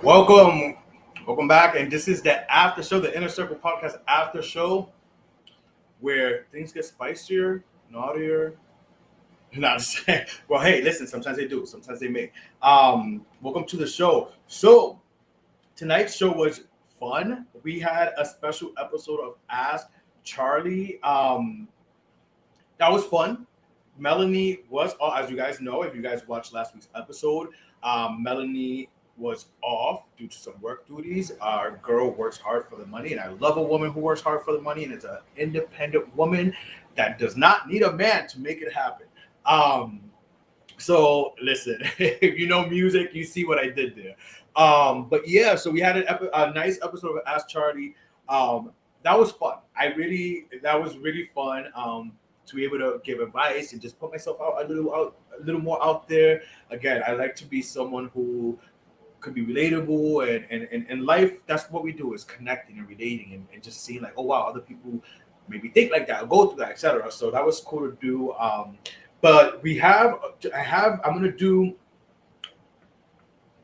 Welcome, welcome back, and this is the after show, the Inner Circle Podcast after show, where things get spicier, naughtier. Not just saying. Well, hey, listen. Sometimes they do. Sometimes they may. Welcome to the show. So tonight's show was fun. We had a special episode of Ask Charlie. That was fun. Melanie was, as you guys know, if you guys watched last week's episode, Melanie was off due to some work duties. Our girl works hard for the money, and I love a woman who works hard for the money and is an independent woman that does not need a man to make it happen. Um, so listen, if you know music, you see what I did there. But yeah, so we had a nice episode of Ask Charlie. That was fun. That was really fun. To be able to give advice and just put myself a little more out there. Again, I like to be someone who could be relatable and in life. That's what we do, is connecting and relating and just seeing like, oh wow, other people maybe think like that or go through that, etc. So that was cool to do. But I'm gonna do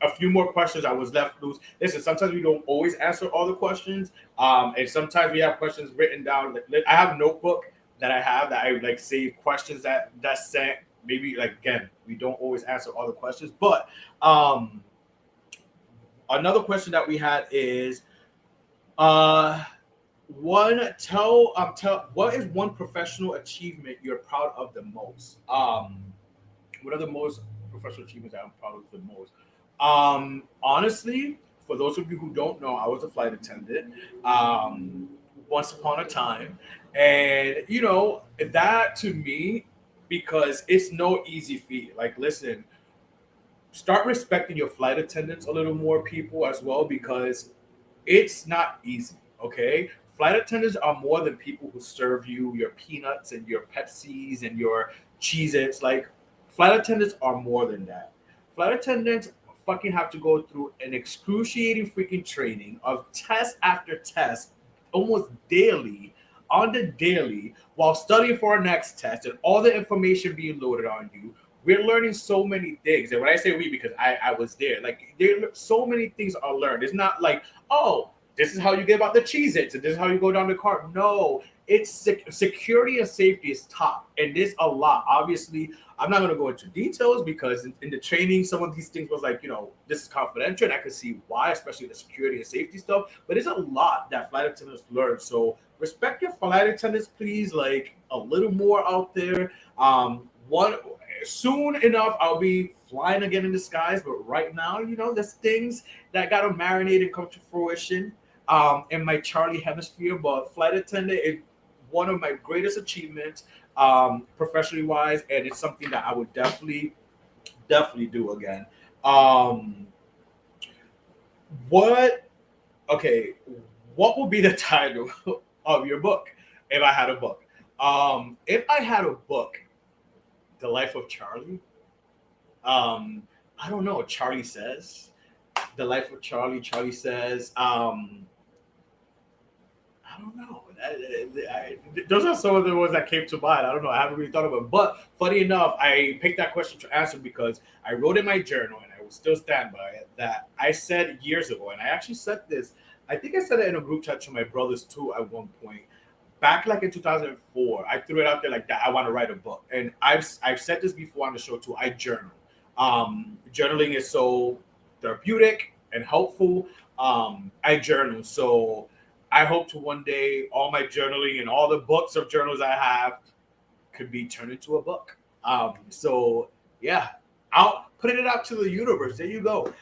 a few more questions. I was left loose. Listen, sometimes we don't always answer all the questions, and sometimes we have questions written down. I have a notebook that I have that I like save questions that's sent. Maybe like, again, we don't always answer all the questions, but another question that we had is tell what is one professional achievement you're proud of the most? What are the most professional achievements that I'm proud of the most? Honestly, for those of you who don't know, I was a flight attendant once upon a time, and that to me, because it's no easy feat. Like, listen, start respecting your flight attendants a little more, people, as well, because it's not easy. Okay, flight attendants are more than people who serve you your peanuts and your Pepsis and your Cheez-Its. Like, flight attendants are more than that. Flight attendants fucking have to go through an excruciating freaking training of test after test, almost daily, on the daily, while studying for our next test and all the information being loaded on you. We're learning so many things. And when I say we, because I was there, like, so many things are learned. It's not like, oh, this is how you get about the Cheez-Its and this is how you go down the cart. No, it's security and safety is top. And there's a lot. Obviously, I'm not going to go into details because in the training, some of these things was like, this is confidential, and I can see why, especially the security and safety stuff. But there's a lot that flight attendants learn. So respect your flight attendants, please. Like, a little more out there. One Soon enough, I'll be flying again in the skies. But right now, there's things that got to marinate and come to fruition in my Charlie hemisphere. But flight attendant is one of my greatest achievements, professionally wise, and it's something that I would definitely do again. Um, what? Okay, what would be the title of your book if I had a book? If I had a book, The Life of Charlie. I don't know. Charlie Says, The Life of Charlie. Charlie Says. I don't know. Those are some of the ones that came to mind. I don't know. I haven't really thought about it. But funny enough, I picked that question to answer because I wrote in my journal, and I will still stand by it, that I said years ago, and I actually said this. I think I said it in a group chat to my brothers too at one point. Back like in 2004, I threw it out there like that. I want to write a book, and I've said this before on the show too. I journal. Journaling is so therapeutic and helpful. I journal, so I hope to one day all my journaling and all the books of journals I have could be turned into a book. So yeah, I'll put it out to the universe. There you go.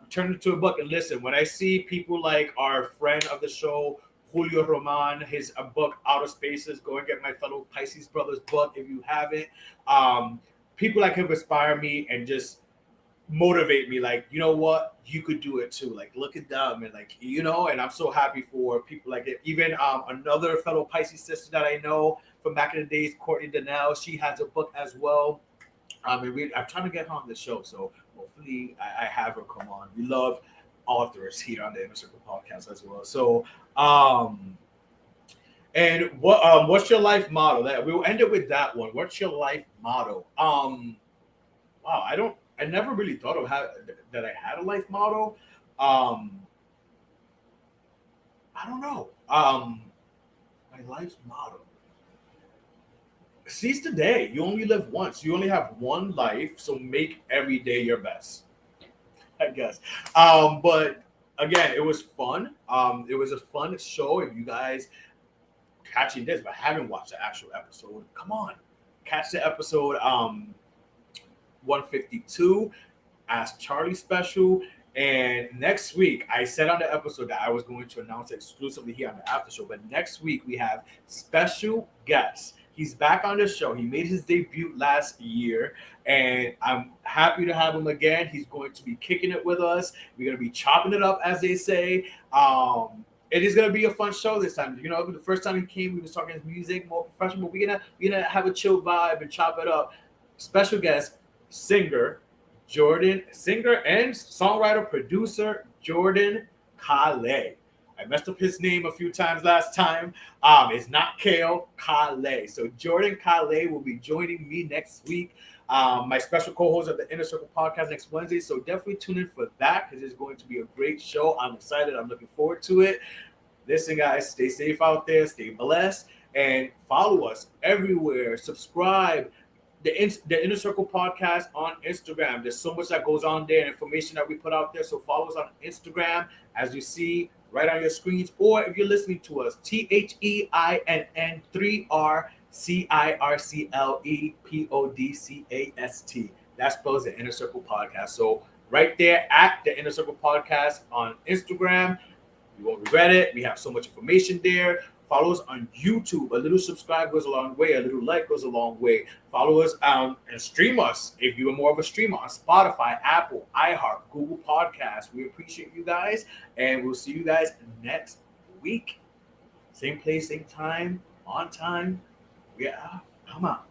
Turn it into a book. And listen, when I see people like our friend of the show, Julio Roman, his book Outer Spaces, go and get my fellow Pisces brothers book if you haven't. People like him inspire me and just motivate me, like, you know what, you could do it too. Like, look at them, and like, and I'm so happy for people like it. Even another fellow Pisces sister that I know from back in the days, Courtney Donnell, she has a book as well. I'm trying to get her on the show, so hopefully I have her come on. We love authors here on the Inner Circle podcast as well. So and what's your life motto? That we'll end it with that one. What's your life motto? Wow, I never really thought of how that I had a life motto. Um, I don't know. My life's motto: seize the day. You only live once. You only have one life, so make every day your best. I guess. But again, it was fun. It was a fun show. If you guys catching this but haven't watched the actual episode, come on, catch the episode 152 as Charlie special. And next week, I said on the episode that I was going to announce it exclusively here on the After Show. But next week, we have special guests. He's back on the show. He made his debut last year, and I'm happy to have him again. He's going to be kicking it with us. We're going to be chopping it up, as they say. It is gonna be a fun show this time. You know, the first time he came, we was talking his music, more professional. But we're gonna have a chill vibe and chop it up. Special guest, singer Jordan, singer and songwriter, producer Jordan Kale. I messed up his name a few times last time. It's not Kale, Kale. So Jordan Kale will be joining me next week. My special co-host of the Inner Circle podcast next Wednesday. So definitely tune in for that because it's going to be a great show. I'm excited. I'm looking forward to it. Listen, guys, stay safe out there. Stay blessed. And follow us everywhere. Subscribe. The Inner Circle podcast on Instagram. There's so much that goes on there, information that we put out there. So follow us on Instagram, as you see right on your screens, or if you're listening to us, THEINN 3RCIRCLEPODCAST. That spells the Inner Circle podcast. So right there at the Inner Circle podcast on Instagram. You won't regret it. We have so much information there. Follow us on YouTube. A little subscribe goes a long way. A little like goes a long way. Follow us and stream us if you are more of a streamer on Spotify, Apple, iHeart, Google Podcasts. We appreciate you guys, and we'll see you guys next week. Same place, same time, on time. Yeah, come on.